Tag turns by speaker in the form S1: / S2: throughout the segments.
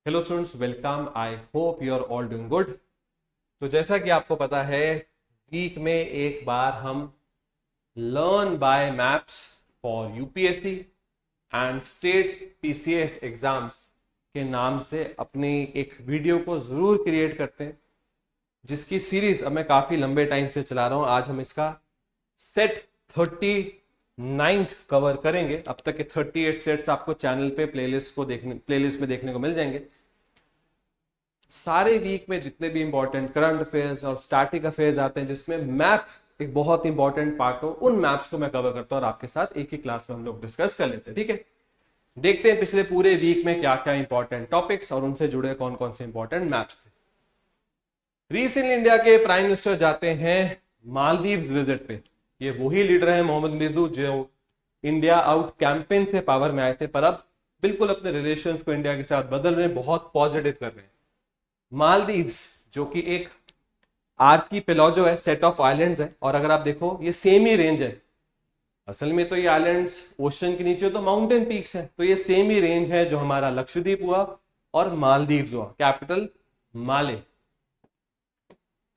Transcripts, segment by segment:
S1: Hello students, welcome. I hope you are all doing good. तो जैसा कि आपको पता है, वीक में एक बार हम learn by maps for UPSC and state PCS exams के नाम से अपनी एक वीडियो को जरूर क्रिएट करते हैं, जिसकी सीरीज अब मैं काफी लंबे टाइम से चला रहा हूं। आज हम इसका सेट 39 कवर करेंगे। अब तक के 38 सेट्स आपको चैनल पे प्लेलिस्ट में देखने को मिल जाएंगे। सारे वीक में जितने भी इंपॉर्टेंट करंट अफेयर्स और स्टैटिक अफेयर्स आते हैं, जिसमें मैप एक बहुत इंपॉर्टेंट पार्ट हो, उन मैप्स को मैं कवर करता हूं और आपके साथ एक ही क्लास में हम लोग डिस्कस कर लेते हैं। ठीक है, देखते हैं पिछले पूरे वीक में क्या क्या इंपॉर्टेंट टॉपिक्स और उनसे जुड़े कौन कौन से इंपॉर्टेंट मैप्स थे। रिसेंटली इंडिया के प्राइम मिनिस्टर जाते हैं मालदीव्स विजिट पे। ये वही लीडर है मोहम्मद मिर्जू जो इंडिया आउट कैंपेन से पावर में आए थे, पर अब बिल्कुल अपने रिलेशंस को इंडिया के साथ बदल रहे हैं, बहुत पॉजिटिव कर रहे हैं। मालदीव्स जो कि एक आर्कीपेलागो है, सेट ऑफ आइलैंड्स है, और अगर आप देखो ये सेम ही रेंज है। असल में तो ये आइलैंड्स ओशन के नीचे तो माउंटेन पीक्स हैं, तो ये सेम ही रेंज है जो हमारा लक्षद्वीप हुआ और मालदीव्स हुआ, कैपिटल माले।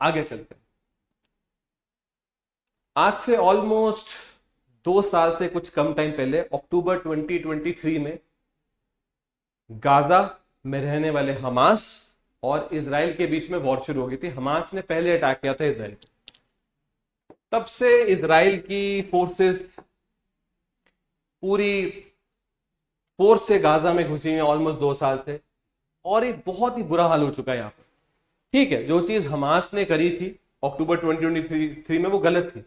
S1: आगे चलते हैं। आज से ऑलमोस्ट 2 साल से कुछ कम टाइम पहले, अक्टूबर 2023 में गाजा में रहने वाले हमास और इजराइल के बीच में वॉर शुरू हो गई थी। हमास ने पहले अटैक किया था इजराइल पे। तब से इजराइल की फोर्सेस पूरी फोर्स से गाजा में घुसी हुई ऑलमोस्ट 2 साल से, और एक बहुत ही बुरा हाल हो चुका है यहाँ पर। ठीक है, जो चीज हमास ने करी थी अक्टूबर 2023 में वो गलत थी,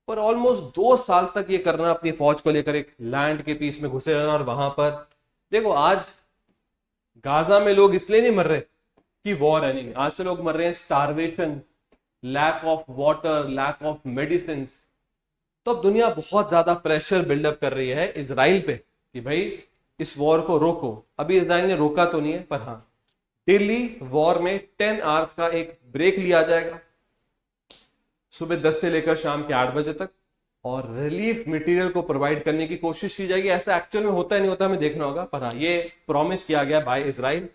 S1: पर ऑलमोस्ट 2 साल तक ये करना, अपनी फौज को लेकर एक लैंड के पीस में घुसे रहना, और वहां पर देखो आज गाजा में लोग इसलिए नहीं मर रहे कि वॉर है, नहीं, आज तो लोग मर रहे हैं starvation, lack of water, lack of medicine. तो अब दुनिया बहुत ज्यादा प्रेशर बिल्डअप कर रही है इजराइल पे कि भाई इस वॉर को रोको। अभी इजराइल ने रोका तो नहीं है, पर हाँ डेली वॉर में 10 आवर्स का एक ब्रेक लिया जाएगा, सुबह 10 से लेकर शाम के 8 बजे तक, और रिलीफ मटेरियल को प्रोवाइड करने की कोशिश की जाएगी। ऐसा एक्चुअल में होता है नहीं होता हमें देखना होगा, पर हाँ ये प्रॉमिस किया गया बाय इजराइल।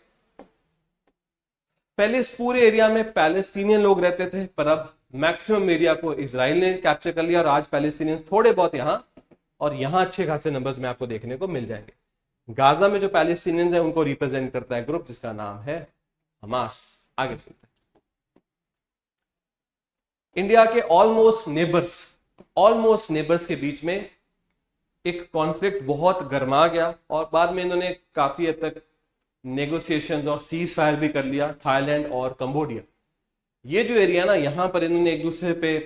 S1: पहले इस पूरे एरिया में पैलेस्टीनियन लोग रहते थे, पर अब मैक्सिमम एरिया को इजराइल ने कैप्चर कर लिया, और आज पैलेस्टीनियंस थोड़े बहुत यहां और यहां अच्छे खासे नंबर्स में आपको देखने को मिल जाएंगे। गाजा में जो पैलेस्टीनियंस है उनको रिप्रेजेंट करता है ग्रुप जिसका नाम है हमास। आगे चलते हैं। इंडिया के ऑलमोस्ट नेबर्स के बीच में एक कॉन्फ्लिक्ट बहुत गर्मा गया, और बाद में इन्होंने काफी हद तक नेगोशिएशंस और सीज फायर भी कर लिया, थाईलैंड और कंबोडिया। ये जो एरिया ना, यहां पर इन्होंने एक दूसरे पे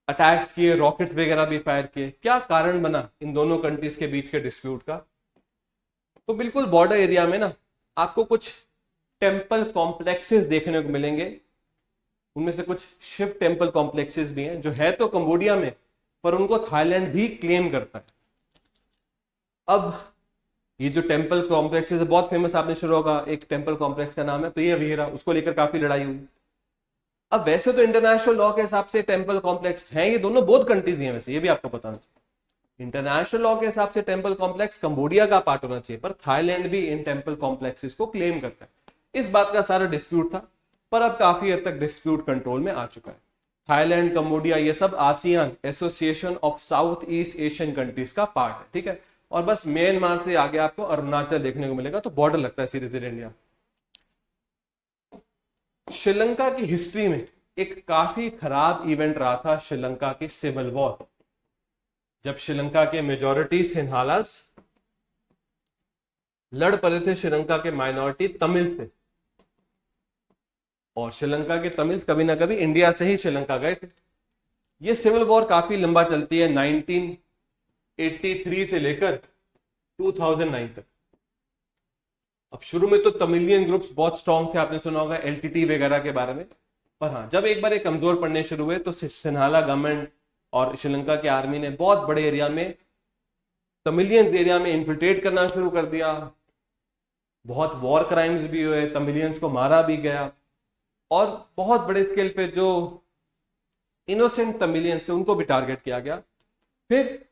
S1: अटैक्स किए, रॉकेट्स वगैरह भी फायर किए। क्या कारण बना इन दोनों कंट्रीज के बीच के डिस्प्यूट का? तो बिल्कुल बॉर्डर एरिया में ना आपको कुछ टेम्पल कॉम्प्लेक्सेस देखने को मिलेंगे। उनमें से कुछ शिव टेम्पल कॉम्प्लेक्सेस भी हैं जो है तो कंबोडिया में, पर उनको थाईलैंड भी क्लेम करता है। अब ये जो टेम्पल कॉम्प्लेक्सेस है बहुत फेमस, आपने सुना होगा, एक टेम्पल कॉम्प्लेक्स का नाम है प्रिय विहारा, उसको लेकर काफी लड़ाई हुई। अब वैसे तो इंटरनेशनल लॉ के हिसाब से टेम्पल कॉम्प्लेक्स हैं, ये दोनों बोथ कंट्रीज हैं, वैसे ये भी आपको बताना चाहिए। इंटरनेशनल लॉ के हिसाब से टेम्पल कॉम्प्लेक्स कंबोडिया का पार्ट होना चाहिए, पर थाईलैंड भी इन टेम्पल कॉम्प्लेक्सेस को क्लेम करता है। इस बात का सारा डिस्प्यूट था, पर अब काफी हद तक डिस्प्यूट कंट्रोल में आ चुका है। थाईलैंड, कंबोडिया, ये सब ASEAN, association of south east Asian countries का पार्ट है। ठीक है, और बस म्यांमार से आगे आपको अरुणाचल देखने को मिलेगा, तो बॉर्डर लगता है सीधे सीधे इंडिया। श्रीलंका की हिस्ट्री में एक काफी खराब इवेंट रहा था श्रीलंका की सिविल वॉर, जब श्रीलंका के मेजॉरिटी सिन्हालास लड़ पड़े थे श्रीलंका के माइनॉरिटी तमिल से, और श्रीलंका के तमिल कभी ना कभी इंडिया से ही श्रीलंका गए थे। ये सिविल वॉर काफी लंबा चलती है, 1983 से लेकर 2009 तक। अब शुरू में तो तमिलियन ग्रुप्स बहुत स्ट्रांग थे, आपने सुना होगा एलटीटी वगैरह के बारे में, पर हाँ जब एक बार ये कमजोर पड़ने शुरू हुए तो सिन्हाला गवर्नमेंट और श्रीलंका की आर्मी ने बहुत बड़े एरिया में, तमिलियंस एरिया में इन्फिल्ट्रेट करना शुरू कर दिया। बहुत वॉर क्राइम्स भी हुए, तमिलियंस को मारा भी गया, और बहुत बड़े स्केल पे जो इनोसेंट तमिलियंस थे उनको भी टारगेट किया गया। फिर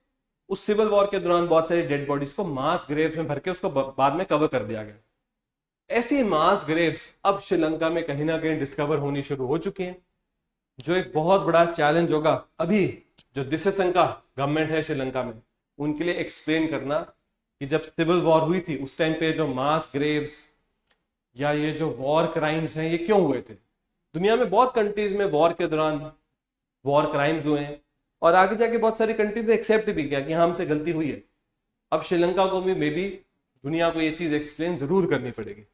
S1: उस सिविल वॉर के दौरान बहुत सारी डेड बॉडीज को मास ग्रेव्स में भर के उसको बाद में कवर कर दिया गया। ऐसी मास ग्रेव्स अब श्रीलंका में कहीं ना कहीं डिस्कवर होनी शुरू हो चुकी हैं, जो एक बहुत बड़ा चैलेंज होगा अभी जो दिसंका गवर्नमेंट है श्रीलंका में उनके लिए एक्सप्लेन करना कि जब सिविल वॉर हुई थी उस टाइम पे जो मास ग्रेव्स या ये जो वॉर क्राइम्स हैं ये क्यों हुए थे। दुनिया में बहुत कंट्रीज में वॉर के दौरान वॉर क्राइम्स हुए हैं और आगे जाके बहुत सारी कंट्रीज ने एक्सेप्ट भी किया कि हाँ हमसे गलती हुई है। अब श्रीलंका को भी मे बी दुनिया को ये चीज एक्सप्लेन जरूर करनी पड़ेगी।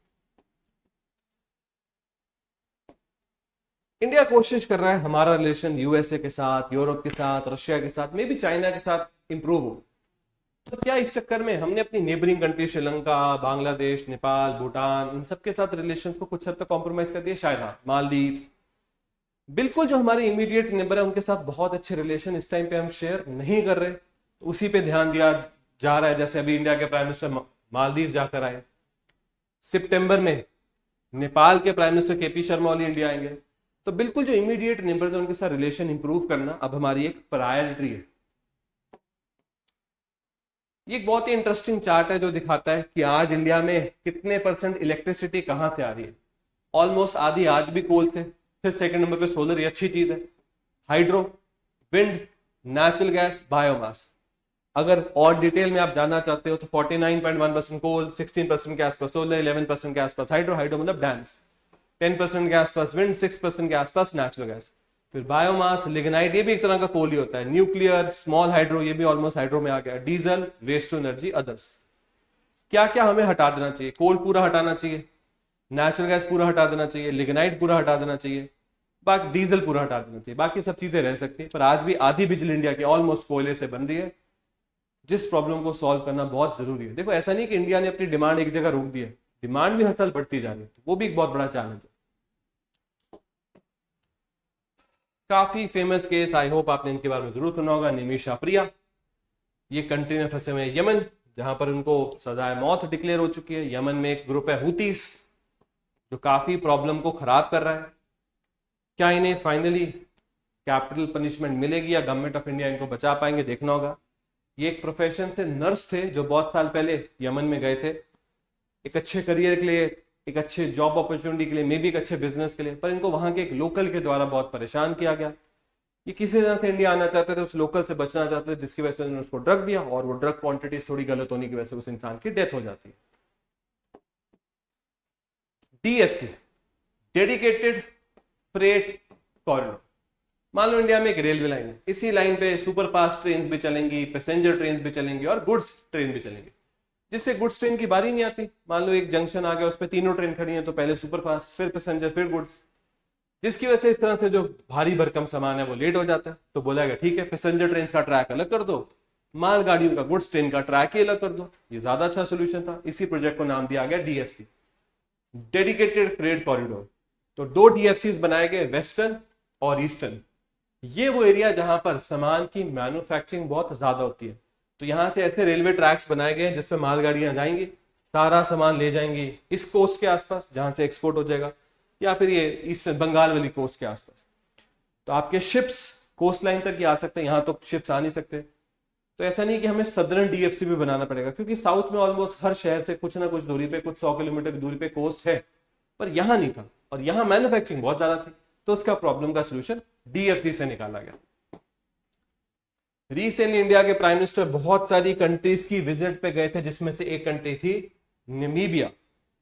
S1: इंडिया कोशिश कर रहा है हमारा रिलेशन यूएसए के साथ, यूरोप के साथ, रशिया के साथ, मे भी चाइना के साथ इंप्रूव हो। तो क्या इस चक्कर में हमने अपनी नेबरिंग कंट्री श्रीलंका, बांग्लादेश, नेपाल, भूटान इन सब के साथ रिलेशंस को कुछ हद तक कॉम्प्रोमाइज कर दिया? शायद हाँ। मालदीव्स, बिल्कुल जो हमारे इमीडिएट नेबर है उनके साथ बहुत अच्छे रिलेशन इस टाइम पे हम शेयर नहीं कर रहे, उसी पे ध्यान दिया जा रहा है। जैसे अभी इंडिया के प्राइम मिनिस्टर मालदीव जाकर आए, सितंबर में नेपाल के prime minister KP Sharma Oli India आएंगे। तो बिल्कुल जो इमीडिएट नेबर्स है उनके साथ रिलेशन इंप्रूव करना अब हमारी एक प्रायोरिटी है। ये एक बहुत ही इंटरेस्टिंग चार्ट है जो दिखाता है कि आज इंडिया में कितने परसेंट इलेक्ट्रिसिटी कहां से आ रही है। ऑलमोस्ट आधी आज भी कोल से, फिर सेकंड नंबर पे सोलर, ये अच्छी चीज है। Hydro, wind, natural gas, biomass. अगर और डिटेल में आप जानना चाहते हो तो 49.1% कोल, 16% के आसपास सोलर, 11% के आसपास हाइड्रो, हाइड्रो मतलब डैम्स, 10% के आसपास विंड, 6% के आसपास नेचुरल गैस। फिर बायोमास, लिग्नाइट, ये भी एक तरह का कोल ही होता है। न्यूक्लियर, स्मॉल हाइड्रो, ये भी ऑलमोस्ट हाइड्रो में आ गया। Diesel, waste to energy, others. क्या क्या हमें हटा देना चाहिए? कोल पूरा हटाना चाहिए, नेचुरल गैस पूरा हटा देना चाहिए, लिग्नाइट पूरा हटा देना चाहिए, बाकी डीजल पूरा हटा देना चाहिए, बाकी सब चीजें रह सकती है। पर आज भी आधी बिजली इंडिया की ऑलमोस्ट कोयले से बन रही है, जिस प्रॉब्लम को सॉल्व करना बहुत जरूरी है। देखो ऐसा नहीं कि इंडिया ने अपनी डिमांड एक जगह रोक दी है, डिमांड भी हर साल बढ़ती जा रही है, तो वो भी एक बहुत बड़ा चैलेंज है। काफी फेमस केस, आई होप आपने इनके बारे में जरूर सुना होगा, निमिषा प्रिया। ये कंट्री में फंसे हुए यमन, जहां पर उनको सजाए मौत डिक्लेयर हो चुकी है। यमन में एक ग्रुप है हुतीस जो काफी प्रॉब्लम को खराब कर रहा है। क्या इन्हें फाइनली कैपिटल पनिशमेंट मिलेगी या गवर्नमेंट ऑफ इंडिया इनको बचा पाएंगे, देखना होगा। ये एक प्रोफेशन से नर्स थे जो बहुत साल पहले यमन में गए थे एक अच्छे करियर के लिए, एक अच्छे जॉब अपॉर्चुनिटी के लिए, मे भी एक अच्छे बिजनेस के लिए, पर इनको वहां के एक लोकल के द्वारा बहुत परेशान किया गया। ये किसी तरह से इंडिया आना चाहते थे, उस लोकल से बचना चाहते थे, जिसकी वजह से उन्होंने उसको ड्रग दिया और वो ड्रग क्वांटिटी थोड़ी गलत होने की वजह से उस इंसान की डेथ हो जाती है। DFC, dedicated freight corridor. मान लो इंडिया में एक रेलवे लाइन है, इसी लाइन पे सुपर फास्ट ट्रेन भी चलेंगी, पैसेंजर ट्रेन भी चलेंगी और गुड्स ट्रेन भी चलेंगी, जिससे गुड्स ट्रेन की बारी नहीं आती। मान लो एक जंक्शन आ गया, उस पर तीनों ट्रेन खड़ी है, तो पहले सुपर फास्ट, फिर पैसेंजर, फिर गुड्स, जिसकी वजह से इस तरह से जो भारी भरकम सामान है वो लेट हो जाता है। तो बोला गया ठीक है पैसेंजर ट्रेन का ट्रैक अलग कर दो, माल गाड़ियों का, गुड्स ट्रेन का ट्रैक ही अलग कर दो। ये ज्यादा अच्छा सोल्यूशन था। इसी प्रोजेक्ट को नाम दिया गया डीएफसी, डेडिकेटेड फ्रेट कॉरिडोर। तो दो डीएफसी बनाए गए, वेस्टर्न और ईस्टर्न। ये वो एरिया जहां पर सामान की मैन्युफैक्चरिंग बहुत ज्यादा होती है। तो यहां से ऐसे रेलवे ट्रैक्स बनाए गए जिसपे मालगाड़ियां जाएंगी, सारा सामान ले जाएंगी इस कोस्ट के आसपास जहां से एक्सपोर्ट हो जाएगा, या फिर ये ईस्ट बंगाल वाली कोस्ट के आसपास। तो आपके शिप्स कोस्ट लाइन तक ही आ सकते हैं, यहां तो शिप्स आ नहीं सकते। तो ऐसा नहीं कि हमें सदर्न डीएफसी भी बनाना पड़ेगा, क्योंकि साउथ में ऑलमोस्ट हर शहर से कुछ ना कुछ दूरी पे, कुछ 100 किलोमीटर की दूरी पे कोस्ट है, पर यहां नहीं था और यहां मैन्युफैक्चरिंग बहुत ज्यादा थी। तो उसका प्रॉब्लम का सोल्यूशन डीएफसी से निकाला गया। रिसेंटली इंडिया के प्राइम मिनिस्टर बहुत सारी कंट्रीज की विजिट पे गए थे, जिसमें से एक कंट्री थी नामीबिया,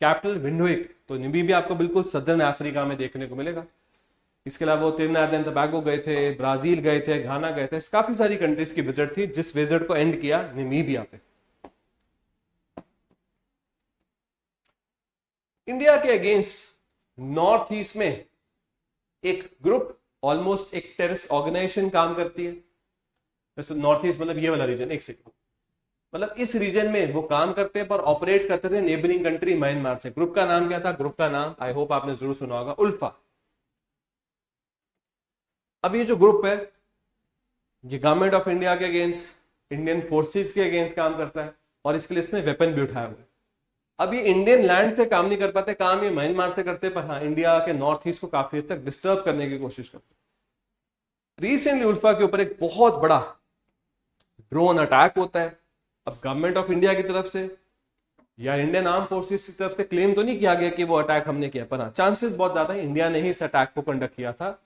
S1: कैपिटल विंडोविक। तो नामीबिया आपको बिल्कुल सदर्न अफ्रीका में देखने को मिलेगा। इसके अलावा वो त्रिनिदाद एंड टोबैगो गए थे, ब्राजील गए थे, घाना गए थे, काफी सारी कंट्रीज की विजिट थी, जिस विजिट को एंड किया नामीबिया पे। इंडिया के अगेंस्ट नॉर्थ ईस्ट में एक ग्रुप, ऑलमोस्ट एक टेररिस्ट ऑर्गेनाइजेशन काम करती है। नॉर्थ ईस्ट मतलब ये वाला रीजन, एक सेकंड, मतलब इस रीजन में वो काम करते हैं, पर ऑपरेट करते थे नेबरिंग कंट्री म्यांमार से। ग्रुप का नाम क्या था? ग्रुप का नाम आई होप आपने जरूर सुना होगा, उल्फा। अब ये जो ग्रुप है ये गवर्नमेंट ऑफ इंडिया के अगेंस्ट, इंडियन फोर्सेस के अगेंस्ट काम करता है, और इसके लिए इसने वेपन भी उठाया हुआ है। अब ये इंडियन लैंड से काम नहीं कर पाते, काम ये म्यांमार से करते, पर हाँ इंडिया के नॉर्थ ईस्ट को काफी हद तक डिस्टर्ब करने की कोशिश करते। रिसेंटली उल्फा के ऊपर एक बहुत बड़ा ड्रोन अटैक होता है। अब गवर्नमेंट ऑफ इंडिया की तरफ से यार इंडियन आर्म फोर्सेस की तरफ से क्लेम तो नहीं किया गया कि वो अटैक हमने किया, पर हाँ चांसेस बहुत ज्यादा है इंडिया ने ही इस अटैक को कंडक्ट किया था।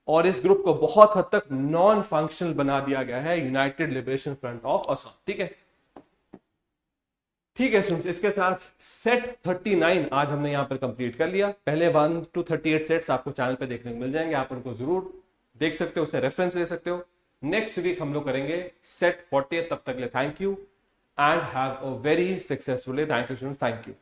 S1: और इस ग्रुप को बहुत हद तक नॉन फंक्शनल बना दिया गया है United liberation front of Assam. ठीक है, ठीक है स्टूडेंट्स, इसके साथ सेट 39 आज हमने यहां पर कंप्लीट कर लिया। पहले 1 to 38 सेट्स आपको चैनल पे देखने को मिल जाएंगे, आप उनको जरूर देख सकते हो, उससे रेफरेंस ले सकते हो। नेक्स्ट वीक हम लोग करेंगे सेट 40। तब तक ले thank you and have a very successful day. Thank you students, thank you.